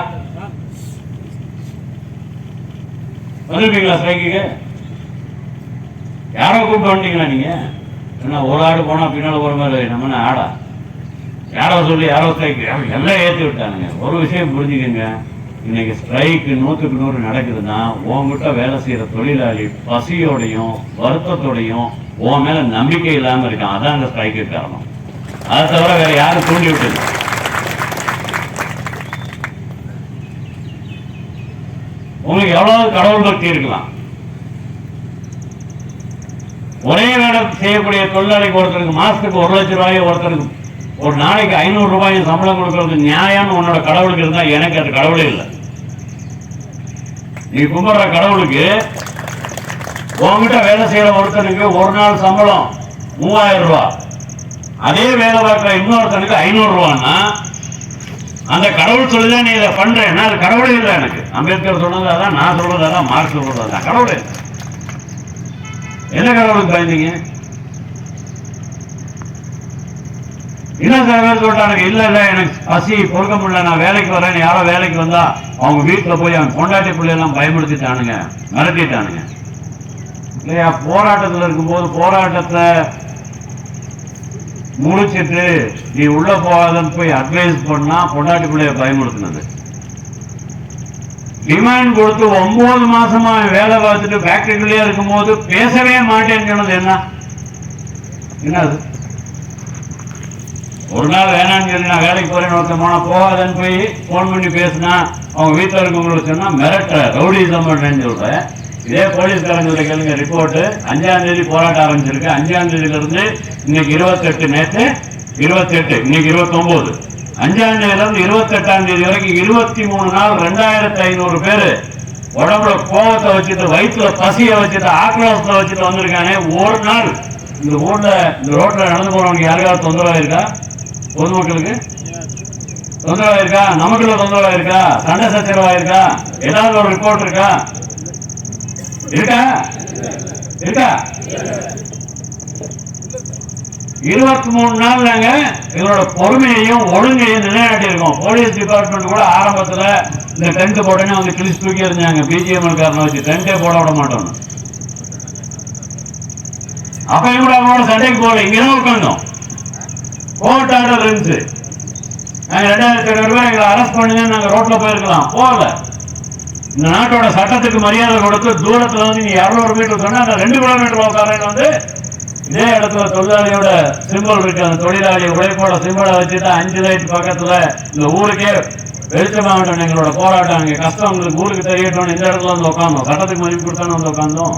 வந்திருப்பீங்களா ஸ்ட்ரைக்கு? யாரோ கூப்பிட்டு வந்துட்டீங்களா நீங்க? என்ன ஒரு ஆடு போனா பின்னால ஒரு மாதிரி நம்ம ஆடா? யாரோ சொல்லி யாரோ ஸ்ட்ரைக் எல்லாம் ஏற்றி விட்டானுங்க. ஒரு விஷயம் புரிஞ்சுக்கங்க, இன்னைக்கு ஸ்ட்ரைக்கு 100க்கு 100 நடக்குதுன்னா உங்ககிட்ட வேலை செய்யற தொழிலாளி பசியோடையும் வருத்தத்தோடையும் உன் மேல நம்பிக்கை இல்லாம இருக்கான். அதான் அந்த ஸ்ட்ரைக்கு காரணம். அதை தவிர வேற யாரும் தூண்டி விட்டது? உங்களுக்கு எவ்வளவு கடவுள் பக்தி இருக்கலாம், ஒரே வேலை செய்யக்கூடிய தொழிலாளிக்கு ஒருத்தருக்கு மாசத்துக்கு ₹1,00,000, ஒருத்தருக்கு ஒரு நாளைக்கு ₹500 சம்பளம் கொடுக்கறது நியாயம்னு உன்னோட கடவுளுக்கு இருந்தா எனக்கு அது கடவுளே இல்லை. நீ கும்பிடுற கடவுளுக்கு உங்ககிட்ட வேலை செய்யற ஒருத்தனுக்கு ஒரு நாள் சம்பளம் ₹3000, அதே வேலை பார்க்கிற இன்னொருத்தனுக்கு ₹500. அந்த கடவுள் சொல்லுதான் நீ இதை பண்றேன்னா அது கடவுளே இல்லை எனக்கு. அம்பேத்கர் சொன்னது அதான், நான் சொல்றது அதான், மார்க்ஸ் சொல்றது அதான். கடவுளே என்ன கடவுளுக்கு பயந்தீங்க? இன்னும் சில பேர் சொல்லிட்டானுங்க, இல்ல இல்ல எனக்கு பசி பொறுக்க முடியல, நான் வேலைக்கு வரேன். யாரோ வேலைக்கு வந்தா அவங்க வீட்டுல போய் அவன் பொண்டாட்டி பிள்ளையெல்லாம் பயமுறுத்திட்டானுங்க, மிரட்டிட்டானுங்க. இல்லையா? போராட்டத்தில் இருக்கும்போது போராட்டத்தை முடிச்சிட்டு நீ உள்ள போகாதன்னு போய் அட்வைஸ் பண்ணா பொண்டாட்டி பிள்ளைய பயமுறுத்தினது. டிமாண்ட் கொடுத்து 9 மாசமா வேலை பார்த்துட்டு ஃபேக்டரிக்குள்ளேயே இருக்கும் போது பேசவே மாட்டேன்னு சொன்னது என்னது? ஒரு நாள் வேணான்னு சொல்லி நான் வேலைக்கு போறேன்னு ஒருத்தன் போனா போகாதன்னு போய் போன் பண்ணி பேசினா அவங்க வீட்டில் இருக்கவங்களுக்கு சொன்னா மிரட்டுற, ரவுடிசம் பண்றேன்னு சொல்றேன். இதே போலீஸ்காரங்க கேளுங்க ரிப்போர்ட். 5ஆம் தேதி போராட்டம் ஆரம்பிச்சிருக்கு. 5ஆம் தேதியில இருந்து இன்னைக்கு 28, நேற்று 28, இன்னைக்கு 29. 5ஆம் தேதியில இருந்து 28ஆம் தேதி வரைக்கும் 23 நாள் 2500 பேரு உடம்புல கோபத்தை வச்சுட்டு, வயிற்றுல பசியை வச்சுட்டு, ஆக்ரோஷத்தை வச்சுட்டு வந்திருக்கானே. ஒரு நாள் இந்த ஊர்ல இந்த ரோட்ல நடந்து போறவங்க யாருக்காவது தொந்தரவா இருக்கா? பொதுமக்களுக்கு தொந்தரவா இருக்கா? நமக்குள்ள தொந்தரவா இருக்கா? சண்டை சச்சரவா இருக்கா? ஏதாவது ஒரு ரிப்போர்ட் இருக்கா? இருக்கா? 23 நாள் நாங்க எங்களோட பொறுமையையும் ஒழுங்கையும் நிலைநாட்டியிருக்கோம். போலீஸ் டிபார்ட்மெண்ட் கூட ஆரம்பத்துல இந்த டென்ட் போட்டோன்னு அவங்க கிழிச்சு தூக்கி இருந்தாங்க, பிஜிஎம்எல் காரணம் வச்சு டென்ட்டே போட விட மாட்டோம். அப்பயும் கூட அவங்களோட சண்டைக்கு போகல, இங்கதான் உட்காந்தோம். கோர்ட் ஆர்டர் இருந்துச்சு, நாங்க 2700 பேர் எங்களை அரெஸ்ட் பண்ணுங்க, நாங்க ரோட்ல போயிருக்கலாம், போகல. இந்த நாட்டோட சட்டத்துக்கு மரியாதை கொடுத்து தூரத்துல வந்து நீ 200 மீட்டர் சொன்னா அந்த 2 கிலோமீட்டர் உட்காரன்னு வந்து இதே இடத்துல தொழிலாளியோட சிம்பிள் இருக்கு, அந்த தொழிலாளி உழைப்போட சிம்பிளை வச்சுட்டு 5 லைட் பக்கத்துல இந்த ஊருக்கே வெளிச்சமா வேண்டும் எங்களோட போராட்டம், எங்க கஷ்டம் உங்களுக்கு ஊருக்கு தெரியட்டும். இந்த இடத்துல வந்து உட்காந்தோம், சட்டத்துக்கு மதிப்பு கொடுத்தானு வந்து உட்காந்தோம்.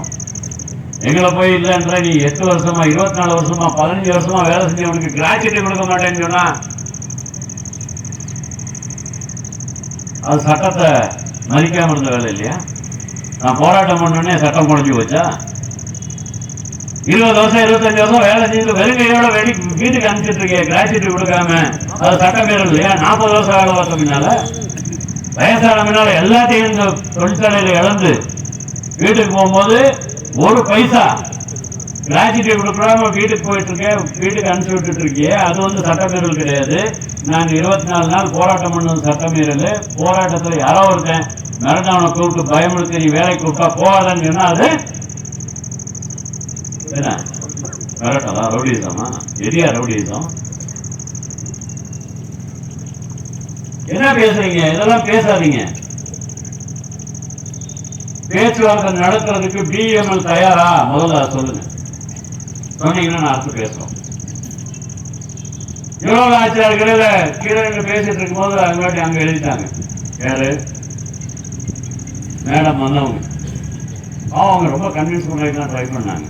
எங்களை போய் இல்லைன்ற நீ 8 வருஷமா 24 வருஷமா 15 வருஷமா வேலை செஞ்சவனுக்கு கிராச்சுவிட்டி கொடுக்க மாட்டேன்னு சொன்னா அது சட்டத்தை மதிக்காம இருந்த வேலை இல்லையா? நான் போராட்டம் பண்ணோடனே சட்டம் குறைஞ்சி வச்சா? 20 வருஷம் 25 வருஷம் வேலை செஞ்சு வெறுங்கையோட வீட்டுக்கு அனுப்பிச்சிட்டு இருக்கேன் கிராச்சுவிட்டி கொடுக்காம, அது சட்டம் மீறல் இல்லையா? 40 வருஷம் வேலை பார்த்த பின்னால, வயசான பின்னால எல்லாத்தையும் இந்த தொழிற்சாலையில இழந்து வீட்டுக்கு போகும்போது ஒரு பைசா கிராச்சுவிட்டி கொடுக்காம வீட்டுக்கு போயிட்டு இருக்கேன், வீட்டுக்கு அனுப்பிச்சு விட்டுட்டு இருக்கியே, அது வந்து சட்டமீறல் கிடையாது. நாங்க 24 நாள் போராட்டம் பண்ணது சட்டமீறல். போராட்டத்தில் யாரோ ஒருத்தன் மிரட்டவனை கூப்பிட்டு பயமுறுத்தி நீ வேலைக்கு கூப்பிட்டா போகாதன்னு சொன்னா அது என்ன கரெக்டா? ரவுடிசமா? எரியா ரவுடிசம்? என்ன பேசுறீங்க? இதெல்லாம் பேசாதீங்க. பேச்சுவார்த்தை நடத்துறதுக்கு பிஎம்எல் தயாரா? முதல்ல சொல்லுங்க. சொன்னீங்கன்னா நான் அடுத்து பேசுறோம். இவ்வளவு ஆட்சியாளர்கள கீழே பேசிட்டு இருக்கும் போது அங்க எழுதிட்டாங்க. யாரு? மேடம் வந்தவங்க. அவங்க ரொம்ப கன்வின்ஸ் பண்ண ட்ரை பண்ணாங்க.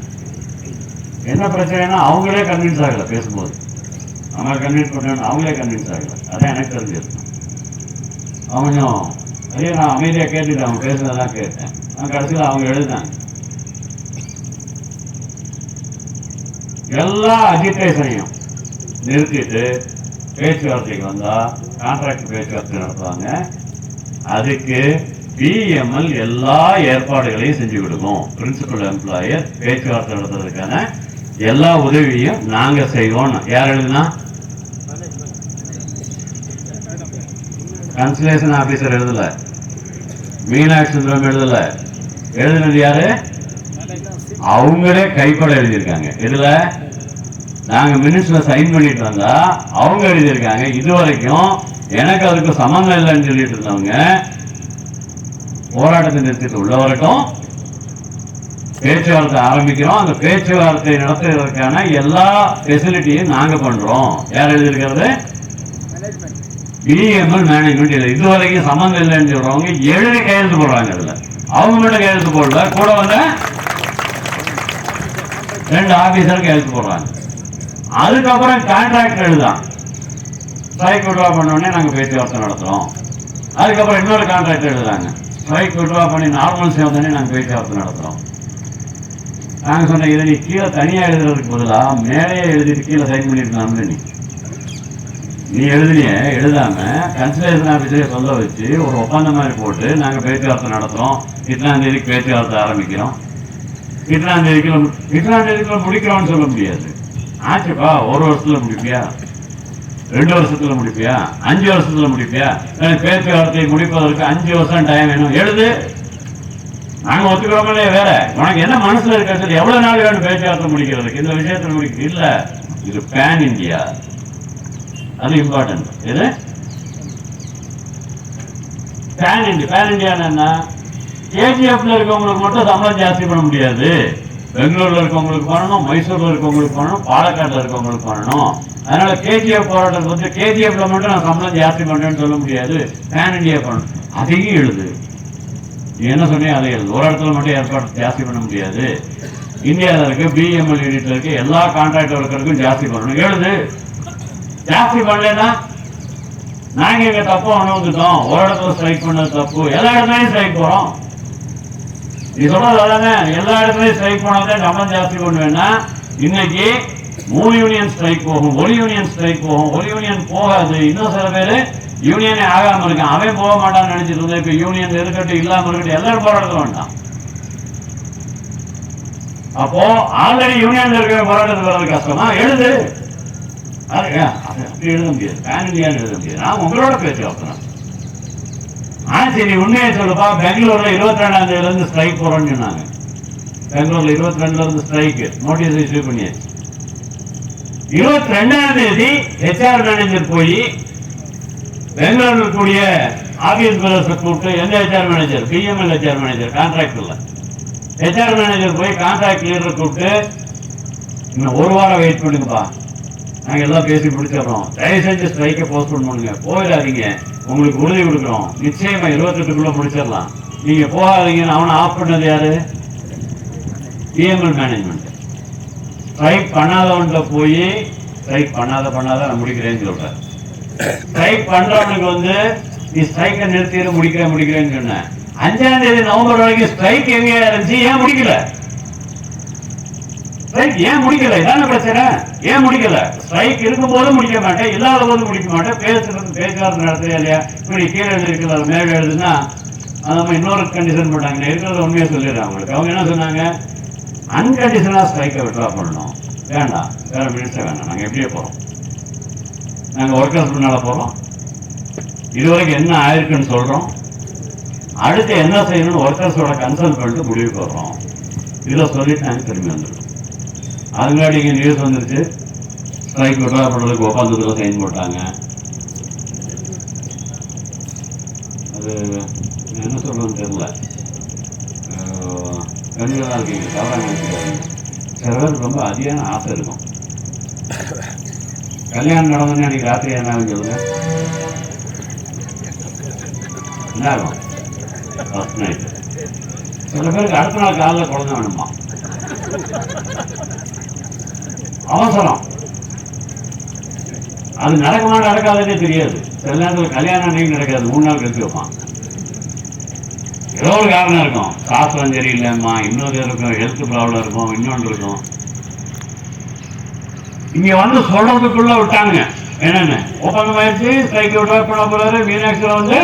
என்ன பிரச்சனைனா அவங்களே கன்வின்ஸ் ஆகல. பேசும்போது நம்ம கன்வின்ஸ் பண்ண அவங்களே கன்வின்ஸ் ஆகல. அதான் எனக்கு தெரிஞ்சது. கொஞ்சம் அதே நான் அமைதியா கேட்டுட்டேன். அவங்க பேசுனதான் கேட்டேன். நான் கடைசியில் அவங்க எழுதினாங்க. எல்லா அஜிடேஷனையும் நிறுத்திட்டு பேச்சுவார்த்தைக்கு வந்தா கான்ட்ராக்ட் பேச்சுவார்த்தை நடத்துவாங்க. அதுக்கு பிஎம்எல் எல்லா ஏற்பாடுகளையும் செஞ்சு கொடுக்கும். பிரின்சிபல் எம்ப்ளாயர் பேச்சுவார்த்தை நடத்துறதுக்கான எல்லா உதவியும் நாங்க செய்வோம். யார் எழுதுனா? கன்சலேஷன் ஆபீசர் எழுதல, மீனாட்சி சுந்தரம் எழுதல. எழுதுனது யாரு? அவங்களே கைப்பட எழுதியிருக்காங்க. இதுல நாங்க மினிஸ்டர்ல சைன் பண்ணிட்டு வந்தா அவங்க எழுதியிருக்காங்க. இதுவரைக்கும் எனக்கு அதுக்கு சம்பந்தம் இல்லைன்னு சொல்லிட்டு இருந்தவங்க போராட்டத்தை நிறுத்திட்டு உள்ள வரைக்கும் பேச்சுவார்த்தை ஆரம்பிக்கிறோம். அந்த பேச்சுவார்த்தை நடத்துவதற்கான எல்லா ஃபெசிலிட்டியும் நாங்க பண்றோம். யார் எழுதியிருக்கிறது? PML management. இதுவரைக்கும் சம்பந்தம் இல்லைன்னு சொல்றவங்க எழுதி கையெழுத்து போடுறாங்க. இதுல அவங்க மட்டும் கையெழுத்து போடல, கூட வந்து 2 ஆபீசர் கையெழுத்து போடுறாங்க. அதுக்கப்புறம் கான்ட்ராக்ட் எழுதான் ஸ்ட்ரைக் விட்ரா பண்ண உடனே நாங்க பேச்சுவார்த்தை நடத்துறோம். அதுக்கப்புறம் இன்னொரு கான்ட்ராக்ட் எழுதுறாங்க. ஸ்ட்ரைக் விட்ரா பண்ணி நார்மல் சேர்ந்தோடனே நாங்க பேச்சுவார்த்தை நடத்துறோம். நாங்க சொன்ன இதை நீ கீழே தனியா எழுதுறதுக்கு பதிலா மேலேயே எழுதிட்டு கீழே சைன் பண்ணிருக்கலாம்ல. நீ எழுதுனிய எழுதாம கன்சலேஷன் ஆபீஸரே சொல்ல வச்சு ஒரு ஒப்பந்தம் மாதிரி போட்டு நாங்க பேச்சுவார்த்தை நடத்துறோம். இத்தனாம் தேதிக்கு பேச்சுவார்த்தை ஆரம்பிக்கிறோம். இத்தனாம் தேதிக்குள்ள முடிக்கிறோம்னு சொல்ல முடியாது. ஆச்சுப்பா, 1 வருஷத்துல முடிப்பியா? 2 வருஷத்துல முடிப்பியா? 5 வருஷத்துல முடிப்பியா? பேச்சுவார்த்தை முடிப்பதற்கு 5 வருஷம் டைம் வேணும். எழுது. நாங்க ஒத்துக்கிறோமே. வேற உனக்கு என்ன மனசுல இருக்கிறது? எவ்வளவு நாள் வேணும் பேச்சுவார்த்தை முடிக்கிறதுக்கு? இந்த விஷயத்துல முடிக்க இல்ல. இது பேன் இந்தியா. அது இம்பார்ட்டன்ட். இது பேன் இந்தியா. பேன் இந்தியா என்ன? கேஜிஎஃப்ல இருக்கவங்களுக்கு மட்டும் சம்பளம் ஜாஸ்தி பண்ண முடியாது. பெங்களூர்ல இருக்கவங்களுக்கு பண்ணணும், மைசூர்ல இருக்கவங்களுக்கு பண்ணணும், பாலக்காடுல இருக்கவங்களுக்கு பண்ணணும். அதனால கேஜிஎஃப் போராட்டம் வந்து கேஜிஎஃப்ல மட்டும் நான் சம்பளம் ஜாஸ்தி பண்றேன்னு சொல்ல முடியாது. பேன் இந்தியா பண்ணணும். அதையும் எழுது. நீ என்ன சொன்னியோ அதை எழுது. ஒரு இடத்துல மட்டும் ஏற்பாடு ஜாஸ்தி பண்ண முடியாது. இந்தியாவில் இருக்க பிஎம்எல் யூனிட்ல இருக்க எல்லா கான்ட்ராக்ட் ஒர்க்கருக்கும் ஜாஸ்தி பண்ணணும். எழுது. ஜாஸ்தி பண்ணலன்னா நாங்க எங்க தப்பு அனுபவிச்சிட்டோம். ஒரு இடத்துல ஸ்ட்ரைக் பண்ணது தப்பு. எல்லா இடத்துலயும் ஸ்ட்ரைக் போறோம். நீ சொல்றது அதானே? எல்லா இடத்துலயும் ஸ்ட்ரைக் போனாதான் சம்பளம் ஜாஸ்தி பண்ணுவேன்னா இன்னைக்கு 3 யூனியன் ஸ்ட்ரைக் போகும், 1 யூனியன் ஸ்ட்ரைக் போகும். 1 யூனியன் போகாது. இன்னும் சில பேரு யூனியனே ஆகாம இருக்கான். அவன் போக மாட்டான்னு நினைச்சிட்டு இருந்தா இப்ப யூனியன் இருக்கட்டும் இல்லாம இருக்கட்டும் எல்லாரும் போராட்டத்தில் வேண்டாம். அப்போ ஆல்ரெடி யூனியன் இருக்கிற போராட்டத்துக்கு வர்றது கஷ்டமா? எழுது. அப்படி எழுத முடியாது. பேன் இந்தியான்னு எழுத முடியாது. நான் உங்களோட பேச்சு வைக்கிறேன். சரி, உண்மையை சொல்லுப்பா. பெங்களூர்ல 22ஆம் தேதியில இருந்து ஸ்ட்ரைக் போறோம்னு சொன்னாங்க. பெங்களூர்ல 22ல இருந்து ஸ்ட்ரைக் நோட்டீஸ் இஷ்யூ பண்ணியாச்சு. 22ஆம் தேதி ஹெச்ஆர் மேனேஜர் போய் பெங்களூர்ல இருக்கக்கூடிய ஆபீஸ் பிரதர்ஸை கூப்பிட்டு, எந்த HR manager? PML HR manager, contract இல்ல. ஹெச்ஆர் மேனேஜர் போய் கான்ட்ராக்ட் லீடரை கூப்பிட்டு, இன்னும் 1 வாரம் வெயிட் பண்ணுங்கப்பா, நாங்க எல்லாம் பேசி முடிச்சிடறோம், தயவு செஞ்சு ஸ்ட்ரைக்கை போஸ்ட்போன் பண்ணுங்க, போயிடாதீங்க, உங்களுக்கு உறுதி கொடுக்குறோம், நிச்சயமா 28க்குள்ள முடிச்சிடலாம், நீங்க போகாதீங்கன்னு அவனை ஆஃப் பண்ணது யாரு? PML management. ஸ்ட்ரைக் பண்ணாதவன்கிட்ட போய் ஸ்ட்ரைக் பண்ணாத நான் முடிக்கிறேன்னு சொல்றேன். ஸ்ட்ரைக் பண்றவனுக்கு வந்து நீ ஸ்ட்ரைக்கை நிறுத்தி முடிக்கிறேன்னு சொன்ன. 5ஆம் தேதி நவம்பர் வரைக்கும் ஸ்ட்ரைக் எங்க இருந்துச்சு? ஏன் முடிக்கல? ஏன் முடிக்கல? இதான பிரச்சனை. ஏன் முடிக்கல? ஸ்ட்ரைக் இருக்கும் போது முடிக்க மாட்டேன், இல்லாத போது முடிக்க மாட்டேன். பேச்சுவார்த்தை நடத்துறியா இல்லையா? இப்படி கீழே எழுதிருக்கல மேல எழுதுனா நம்ம இன்னொரு கண்டிஷன் போட்டாங்க. இருக்கிறத உண்மையா சொல்லிடுறாங்க அவங்களுக்கு. அவங்க என்ன சொன்னாங்க? அன்கண்டிஷனலா ஸ்ட்ரைக்கை விட்ரா பண்ணணும். வேண்டாம், வேற மினிஸ்டர் வேண்டாம், நாங்க எப்படியே போறோம், நாங்க ஒர்க்கர்ஸ் முன்னால போறோம், இதுவரைக்கும் என்ன ஆயிருக்குன்னு சொல்றோம், அடுத்து என்ன செய்யணும்னு ஒர்க்கர்ஸோட கன்சல்ட் பண்ணிட்டு முடிவுக்கு வர்றோம். இதை சொல்லிட்டு நாங்க திரும்பி வந்துடுறோம். அது முன்னாடி இங்கே நியூஸ் வந்துருச்சு, ஸ்ட்ரைக் விட்ரா பண்ணுறதுக்கு ஒப்பந்தத்தில் சைன் போட்டாங்க. அது என்ன சொல்றதுன்னு தெரியல. பெண்களாக இருக்கீங்க, தவறாக நினைச்சுக்காதீங்க. சில பேருக்கு ரொம்ப அதிகமான ஆசை இருக்கும். கல்யாணம் நடந்தோன்னு அன்றைக்கி ராத்திரி என்ன ஆகும் சொல்லுங்க? என்ன ஆகும்? First night. சில பேருக்கு அடுத்த நாள் காலையில் குழந்தை வேணுமா, அவசரம். அது நடக்குமா நடக்காதே தெரியாது. சில நேரத்தில் கல்யாணம் அன்னைக்கு நடக்காது, 3 நாள் கழிச்சு வைப்பான். ஏதோ ஒரு காரணம் இருக்கும், சாஸ்திரம் சரியில்லைம்மா, இன்னொரு இருக்கும், ஹெல்த் ப்ராப்ளம் இருக்கும், இன்னொன்று இருக்கும். இங்க வந்து சொல்றதுக்குள்ள விட்டாங்க என்னன்னு ஒப்பந்தம் ஆயிடுச்சு. ஸ்ட்ரைக் விட்ரா பண்ண போறாரு. மீனாட்சியில் வந்து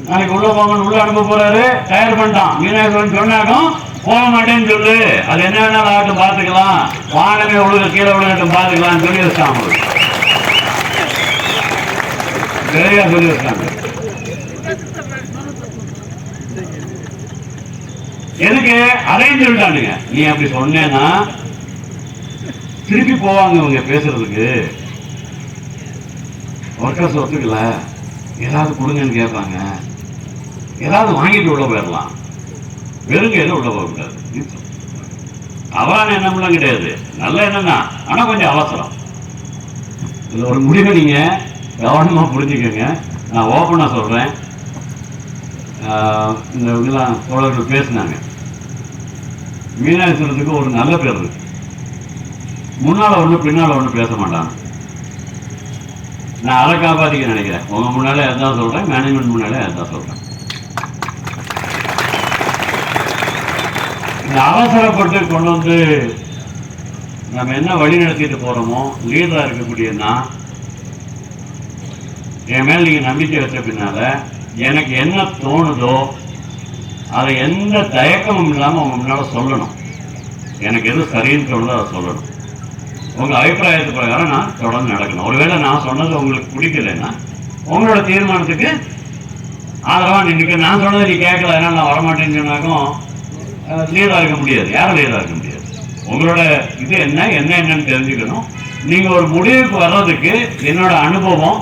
நாளைக்கு உள்ள போகணும், உள்ள அனுப்ப போறாரு. தயார் பண்ணிட்டான். மீனாட்சி சொன்னாக்கும் போக மாட்டேன்னு சொல்லு, அது என்ன வேணாலும் ஆகட்டும் பார்த்துக்கலாம், வானமே உழுக கீழே விழுகட்டும் பார்த்துக்கலாம்னு சொல்லி வச்சாங்க. சரியா சொல்லி வச்சாங்க. எதுக்கு அதையும் சொல்லிட்டானுங்க. நீ அப்படி சொன்னேன்னா திருப்பி போவாங்க இவங்க பேசுறதுக்கு. ஒர்க்கர்ஸ் ஒத்துக்கல, ஏதாவது கொடுங்கன்னு கேட்பாங்க, ஏதாவது வாங்கிட்டு உள்ள போயிடலாம், வெறுங்க எதுவும் உள்ள போகக்கூடாது. அவரான எண்ணம்லாம் கிடையாது, நல்ல எண்ணம் தான், ஆனா கொஞ்சம் அவசரம். இதுல ஒரு முடிவை நீங்க கவனமா புரிஞ்சுக்கோங்க. நான் ஓப்பனா சொல்றேன். இந்த இதெல்லாம் தோழர்கள் பேசினாங்க. மீனாட்சிக்கு ஒரு நல்ல பேர் இருக்கு. முன்னால ஒண்ணு பின்னால ஒண்ணு பேச மாட்டாங்க. நான் அதை காப்பாத்திக்க நினைக்கிறேன். உங்க முன்னாலே அதான் சொல்றேன், மேனேஜ்மெண்ட் முன்னாலே அதான் சொல்றேன். இந்த அவசரப்பட்டு கொண்டு வந்து நம்ம என்ன வழி நடத்திட்டு போறோமோ, லீடரா இருக்கக்கூடியன்னா என் மேல நீங்க நம்பிக்கை வச்ச பின்னால எனக்கு என்ன தோணுதோ அதை எந்த தயக்கமும் இல்லாம உங்க முன்னால சொல்லணும். எனக்கு எது சரின்னு தோணுதோ அதை சொல்லணும். உங்க அபிப்பிராயத்து பிரகாரம் நான் தொடர்ந்து நடக்கணும். ஒருவேளை நான் சொன்னது உங்களுக்கு பிடிக்கலைன்னா உங்களோட தீர்மானத்துக்கு ஆதரவா நினைக்க. நான் சொன்னதை நீ கேட்கல, அதனால நான் வரமாட்டேன்னு சொன்னாக்கும் லீடரா இருக்க முடியாது. யாரும் லீடரா இருக்க முடியாது. உங்களோட இது என்ன என்னன்னு தெரிஞ்சுக்கணும். நீங்க ஒரு முடிவுக்கு வர்றதுக்கு என்னோட அனுபவம்,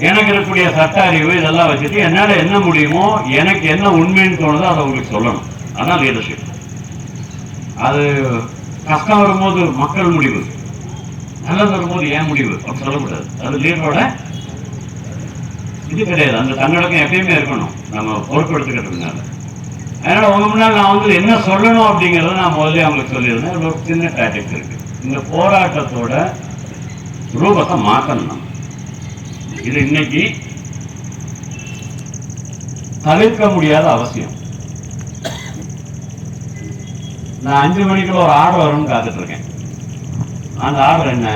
எனக்கு இருக்கக்கூடிய சட்ட அறிவு இதெல்லாம் வச்சுட்டு என்னால என்ன முடியுமோ, எனக்கு என்ன உண்மைன்னு தோணுதோ அதை உங்களுக்கு சொல்லணும். அதான் லீடர்ஷிப். அது கஷ்டம் வரும்போது மக்கள் முடிவு, நல்லது வரும்போது ஏன் முடிவு அப்படி சொல்லக்கூடாது. அது லீடரோட இது கிடையாது. அந்த தன்னடக்கம் எப்பயுமே இருக்கணும் நம்ம பொறுப்பெடுத்துக்கிறதுனால. அதனால உங்க முன்னால் நான் வந்து என்ன சொல்லணும் அப்படிங்கிறத நான் முதல்ல அவங்களுக்கு சொல்லியிருந்தேன். ஒரு சின்ன டாக்டிக்ஸ் இருக்கு. இந்த போராட்டத்தோட ரூபத்தை மாற்றணும் நம்ம. இது இன்னைக்கு தவிர்க்க முடியாத அவசியம். நான் 5 மணிக்குள்ள ஒரு ஆர்டர் வரும்னு காத்துட்டு இருக்கேன். அந்த ஆர்டர் என்ன?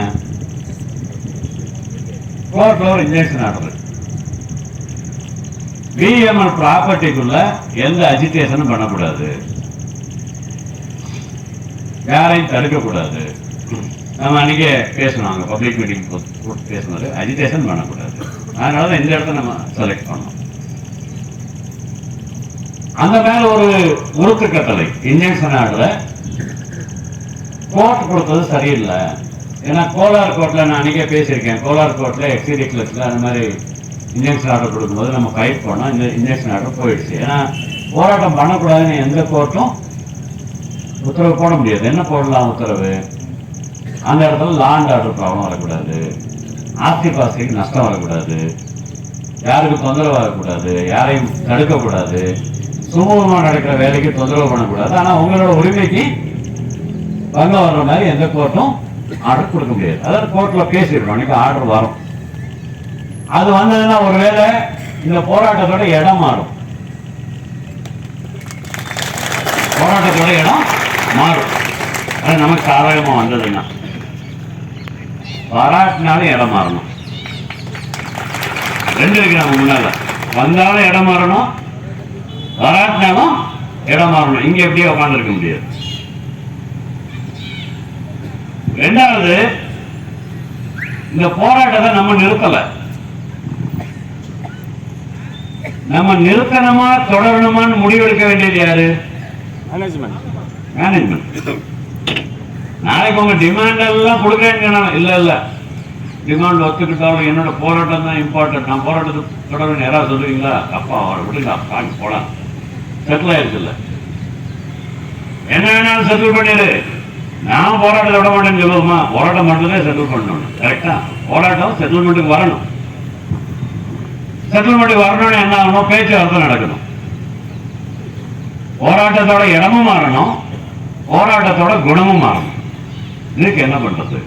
Floor injection order. பிஎம்எல் ப்ராப்பர்ட்டிக்குள்ள எந்த அஜிடேஷனும் பண்ணக்கூடாது, யாரையும் தடுக்கக்கூடாது. நம்ம அன்னைக்கே பேசணும், பப்ளிக் மீட்டிங் பேசினாரு, அஜிடேஷன் பண்ணக்கூடாது. அதனாலதான் இந்த இடத்த நம்ம செலக்ட் பண்ணோம். அந்த மேல ஒரு உறுத்து கட்டளை இன்ஜெக்ஷன் ஆர்டர் கோர்ட் கொடுத்தது சரியில்லை. ஏன்னா கோலார் கோர்ட்ல நான் அன்னைக்கே பேசியிருக்கேன். கோலார் கோர்ட்ல எக்ஸிடி கிளப்ல அந்த மாதிரி இன்ஜெக்ஷன் ஆர்டர் கொடுக்கும்போது நம்ம ஃபைட் பண்ணோம். இந்த இன்ஜெக்ஷன் ஆர்டர் போயிடுச்சு. ஏன்னா போராட்டம் பண்ணக்கூடாதுன்னு எந்த கோர்ட்டும் உத்தரவு போட முடியாது. என்ன போடலாம் உத்தரவு? அந்த இடத்துல லா அண்ட் ஆர்டர் ப்ராப்ளம் வரக்கூடாது, ஆஸ்தி பாஸ்திக்கு நஷ்டம் வரக்கூடாது, யாருக்கு தொந்தரவு வரக்கூடாது, யாரையும் தடுக்கக்கூடாது, சுமூகமாக நடக்கிற வேலைக்கு தொந்தரவு பண்ணக்கூடாது. ஆனா உங்களோட உரிமைக்கு பங்கம் வர்ற மாதிரி எந்த கோர்ட்டும் ஆர்டர் கொடுக்க முடியாது. அதாவது கோர்ட்ல பேசியிருக்கோம், அன்னைக்கு ஆர்டர் வரும். அது வந்ததுன்னா ஒருவேளை இந்த போராட்டத்தோட இடம் மாறும். போராட்டத்தோட இடம் மாறும். அது நமக்கு சாதகமா வந்ததுன்னா பாராட்டினாலும் இடம் மாறணும். ரெண்டு இருக்கு நம்ம முன்னால. வந்தாலும் இடம் மாறணும், பாராட்டினாலும் இடம் மாறணும். இங்க எப்படியே உட்கார்ந்துருக்க முடியாது. ரெண்டாவது, இந்த போராட்டத்தை நம்ம நிறுத்தல. நம்ம நிறுத்தணுமா தொடரணுமான்னு முடிவெடுக்க வேண்டியது யாரு? மேனேஜ்மெண்ட். நாளைக்கு உங்க டிமாண்ட் எல்லாம் கொடுக்குறேன்னு இல்ல இல்ல, டிமாண்ட் ஒத்துக்கிட்டாலும் என்னோட போராட்டம் தான் இம்பார்ட்டன்ட், நான் போராட்டத்துக்கு தொடர்ந்து யாராவது சொல்லுவீங்களா? அப்பா அவரை விடுங்க, அப்பாங்க போலாம், செட்டில் ஆயிடுச்சு. இல்ல என்ன வேணாலும் செட்டில் பண்ணிடு, நான் போராட்டத்தை விட மாட்டேன்னு சொல்லுவோமா? போராட்டம் மட்டும்தான் செட்டில் பண்ணணும். கரெக்டா? போராட்டம் செட்டில்மெண்ட்டுக்கு வரணும். செட்டில்மெண்ட்டுக்கு வரணும்னு என்ன ஆகணும்? பேச்சுவார்த்தை நடக்கணும். போராட்டத்தோட இடமும் மாறணும், போராட்டத்தோட குணமும் மாறணும். இதுக்கு என்ன பண்றது?